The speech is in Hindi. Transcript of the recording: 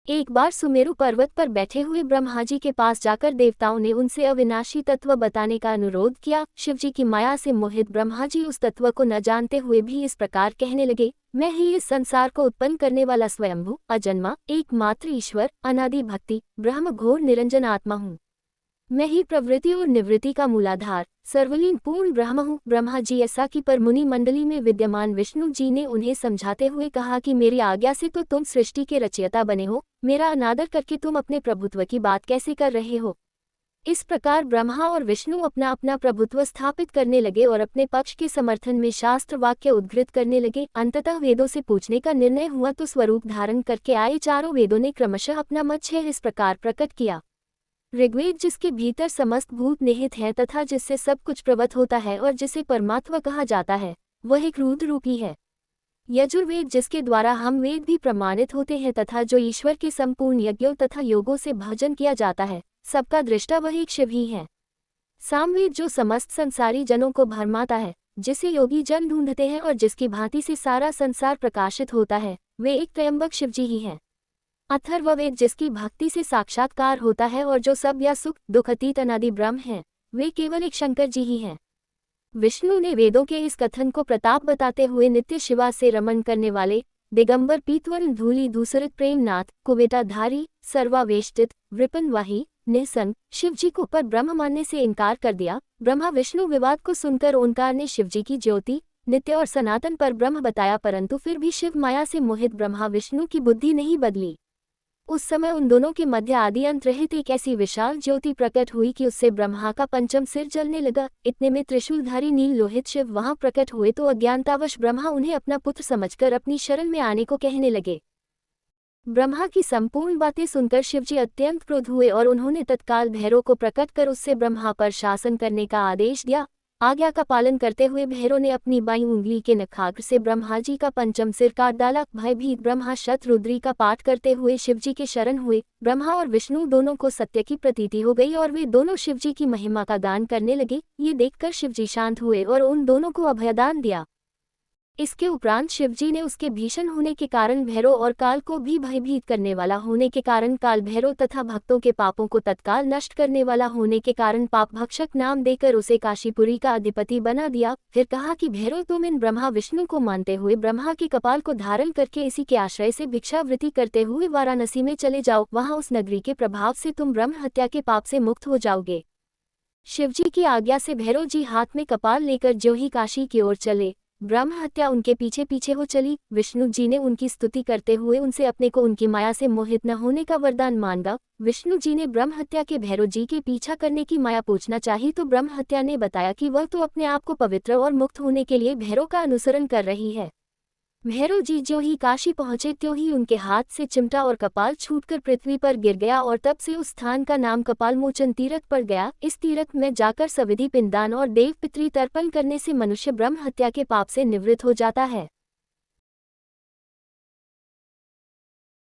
एक बार सुमेरु पर्वत पर बैठे हुए ब्रह्मा जी के पास जाकर देवताओं ने उनसे अविनाशी तत्व बताने का अनुरोध किया। शिवजी की माया से मोहित ब्रह्मा जी उस तत्व को न जानते हुए भी इस प्रकार कहने लगे, मैं ही इस संसार को उत्पन्न करने वाला स्वयंभू, अजन्मा, एकमात्र ईश्वर, अनादि भक्ति, ब्रह्म घोर निरंजन आत्मा हूँ। मैं ही प्रवृत्ति और निवृत्ति का मूलाधार, सर्वलीन पूर्ण ब्रह्म हूँ। ब्रह्मा जी ऐसा कि पर मुनि मंडली में विद्यमान विष्णु जी ने उन्हें समझाते हुए कहा कि मेरी आज्ञा से तो तुम सृष्टि के रचयिता बने हो, मेरा अनादर करके तुम अपने प्रभुत्व की बात कैसे कर रहे हो। इस प्रकार ब्रह्मा और विष्णु अपना अपना प्रभुत्व स्थापित करने लगे और अपने पक्ष के समर्थन में शास्त्र वाक्य उद्धृत करने लगे। अंततः वेदों से पूछने का निर्णय हुआ तो स्वरूप धारण करके आए चारों वेदों ने क्रमशः अपना मत 6 इस प्रकार प्रकट किया। ऋग्वेद जिसके भीतर समस्त भूत निहित है तथा जिससे सब कुछ प्रवत होता है और जिसे परमात्मा कहा जाता है, वह एक रुद्र रूपी है। यजुर्वेद जिसके द्वारा हम वेद भी प्रमाणित होते हैं तथा जो ईश्वर के संपूर्ण यज्ञों तथा योगों से भजन किया जाता है, सबका दृष्टा वह एक शिव ही है। सामवेद जो समस्त संसारी जनों को भरमाता है, जिसे योगी जन ढूंढते हैं और जिसकी भांति से सारा संसार प्रकाशित होता है, वे एक त्रयंबक शिवजी ही हैं। अथर्ववेद जिसकी भक्ति से साक्षात्कार होता है और जो सब या सुख दुख अतीत अनादि ब्रह्म हैं, वे केवल एक शंकर जी ही हैं। विष्णु ने वेदों के इस कथन को प्रताप बताते हुए नित्य शिवा से रमण करने वाले दिगंबर पीतवर्ण धूलि दूसरित प्रेमनाथ कुवेटाधारी सर्वावेष्टित वृपनवाही निःसंग शिवजी को पर ब्रह्म मानने से इनकार कर दिया। ब्रह्मा विष्णु विवाद को सुनकर ओंकार ने शिवजी की ज्योति नित्य और सनातन पर ब्रह्म बताया, परंतु फिर भी शिव माया से मोहित ब्रह्मा विष्णु की बुद्धि नहीं बदली। उस समय उन दोनों के मध्य आदि अंत रहित एक ऐसी विशाल ज्योति प्रकट हुई कि उससे ब्रह्मा का पंचम सिर जलने लगा। इतने में त्रिशूलधारी नील लोहित शिव वहां प्रकट हुए तो अज्ञानतावश ब्रह्मा उन्हें अपना पुत्र समझकर अपनी शरण में आने को कहने लगे। ब्रह्मा की संपूर्ण बातें सुनकर शिवजी अत्यंत क्रोध हुए और उन्होंने तत्काल भैरव को प्रकट कर उससे ब्रह्मा पर शासन करने का आदेश दिया। आज्ञा का पालन करते हुए भैरव ने अपनी बाईं उंगली के नखाग्र से ब्रह्मा जी का पंचम सिर काट डाला। भयभीत ब्रह्मा शतरुद्री का पाठ करते हुए शिवजी के शरण हुए। ब्रह्मा और विष्णु दोनों को सत्य की प्रतीति हो गई और वे दोनों शिवजी की महिमा का गान करने लगे। ये देखकर शिवजी शांत हुए और उन दोनों को अभयदान दिया। इसके उपरांत शिवजी ने उसके भीषण होने के कारण भैरव और काल को भी भयभीत करने वाला होने के कारण काल भैरव तथा भक्तों के पापों को तत्काल नष्ट करने वाला होने के कारण पाप भक्षक नाम देकर उसे काशीपुरी का अधिपति बना दिया। फिर कहा कि भैरव तुम इन ब्रह्मा विष्णु को मानते हुए ब्रह्मा के कपाल को धारण करके इसी के आश्रय से भिक्षावृत्ति करते हुए वाराणसी में चले जाओ, वहां उस नगरी के प्रभाव से तुम ब्रह्म हत्या के पाप से मुक्त हो जाओगे। शिवजी की आज्ञा से भैरव जी हाथ में कपाल लेकर ज्यों ही काशी की ओर चले, ब्रह्म हत्या उनके पीछे पीछे हो चली। विष्णु जी ने उनकी स्तुति करते हुए उनसे अपने को उनकी माया से मोहित न होने का वरदान मांगा। विष्णु जी ने ब्रह्म हत्या के भैरव जी के पीछा करने की माया पूछना चाही तो ब्रह्म हत्या ने बताया कि वह तो अपने आप को पवित्र और मुक्त होने के लिए भैरव का अनुसरण कर रही है। भैरव जी ज्यों ही काशी पहुंचे त्यों ही उनके हाथ से चिमटा और कपाल छूटकर पृथ्वी पर गिर गया और तब से उस स्थान का नाम कपालमोचन तीर्थ पड़ गया। इस तीर्थ में जाकर सविधि पिंडदान और देव पितृ तर्पण करने से मनुष्य ब्रह्म हत्या के पाप से निवृत्त हो जाता है।